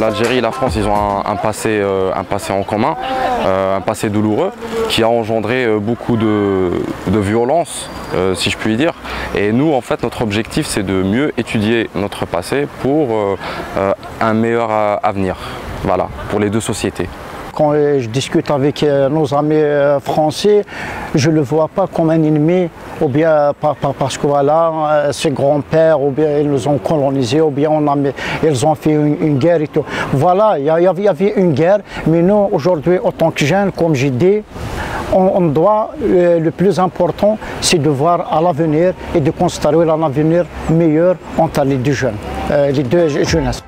L'Algérie et la France, ils ont un passé en commun, un passé douloureux qui a engendré beaucoup de violence, si je puis dire. Et nous, en fait, notre objectif, c'est de mieux étudier notre passé pour un meilleur avenir, voilà, pour les deux sociétés. Quand je discute avec nos amis français, je ne le vois pas comme un ennemi, ou bien parce que voilà, ses grands-pères, ou bien ils nous ont colonisés, ou bien ils ont fait une guerre et tout. Voilà, il y avait une guerre, mais nous, aujourd'hui, en tant que jeunes, comme j'ai dit, on doit, le plus important, c'est de voir à l'avenir et de construire un avenir meilleur entre les deux jeunes, les deux jeunesses.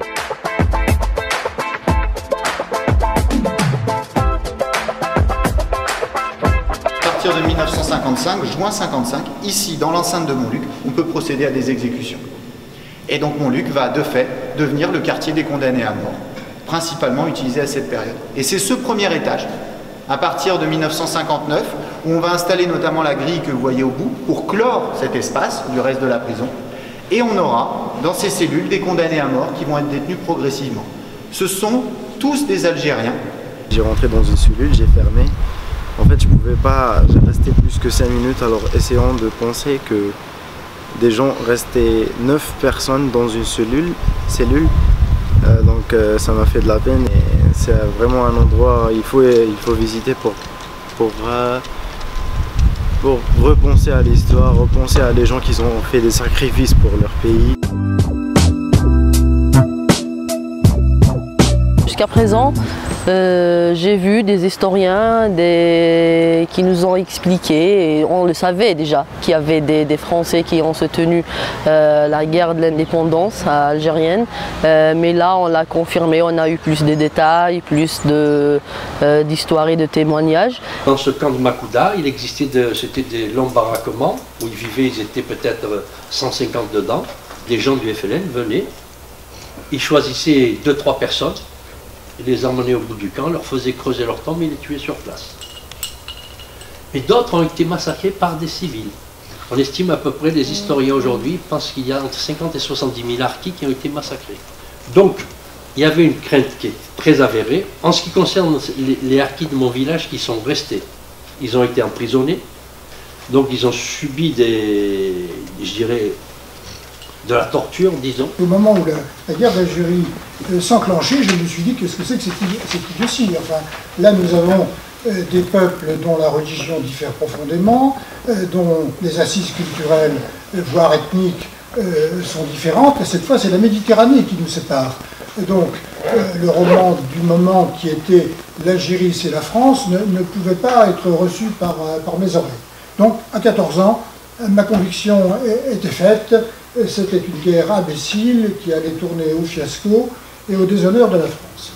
À partir de 1955, juin 55, ici dans l'enceinte de Montluc, on peut procéder à des exécutions. Et donc Montluc va de fait devenir le quartier des condamnés à mort, principalement utilisé à cette période. Et c'est ce premier étage, à partir de 1959, où on va installer notamment la grille que vous voyez au bout, pour clore cet espace du reste de la prison. Et on aura dans ces cellules des condamnés à mort qui vont être détenus progressivement. Ce sont tous des Algériens. J'ai rentré dans une cellule, j'ai fermé. En fait, je pouvais pas rester plus que 5 minutes, alors essayant de penser que des gens restaient 9 personnes dans une cellule. Donc ça m'a fait de la peine et c'est vraiment un endroit il faut visiter pour repenser à l'histoire, repenser à les gens qui ont fait des sacrifices pour leur pays. Jusqu'à présent, j'ai vu des historiens qui nous ont expliqué, et on le savait déjà, qu'il y avait des Français qui ont soutenu la guerre de l'indépendance algérienne, mais là on l'a confirmé, on a eu plus de détails, plus d'histoires et de témoignages. Dans ce camp de Makouda, il existait, c'était des longs baraquements où ils vivaient, ils étaient peut-être 150 dedans, des gens du FLN venaient, ils choisissaient 2-3 personnes, ils les emmenaient au bout du camp, leur faisaient creuser leur tombe et les tuaient sur place. Mais d'autres ont été massacrés par des civils. On estime à peu près, les historiens aujourd'hui pensent qu'il y a entre 50 et 70 000 harkis qui ont été massacrés. Donc, il y avait une crainte qui est très avérée. En ce qui concerne les harkis de mon village qui sont restés, ils ont été emprisonnés, donc ils ont subi je dirais, de la torture, disons. Au moment où la guerre d'Algérie s'enclenchait, je me suis dit qu'est-ce que c'est que cette idiotie. Enfin, là, nous avons des peuples dont la religion diffère profondément, dont les assises culturelles, voire ethniques, sont différentes. Et cette fois, c'est la Méditerranée qui nous sépare. Et donc, le roman du moment qui était l'Algérie, c'est la France, ne pouvait pas être reçu par mes oreilles. Donc, à 14 ans, ma conviction était faite. C'était une guerre imbécile qui allait tourner au fiasco et au déshonneur de la France.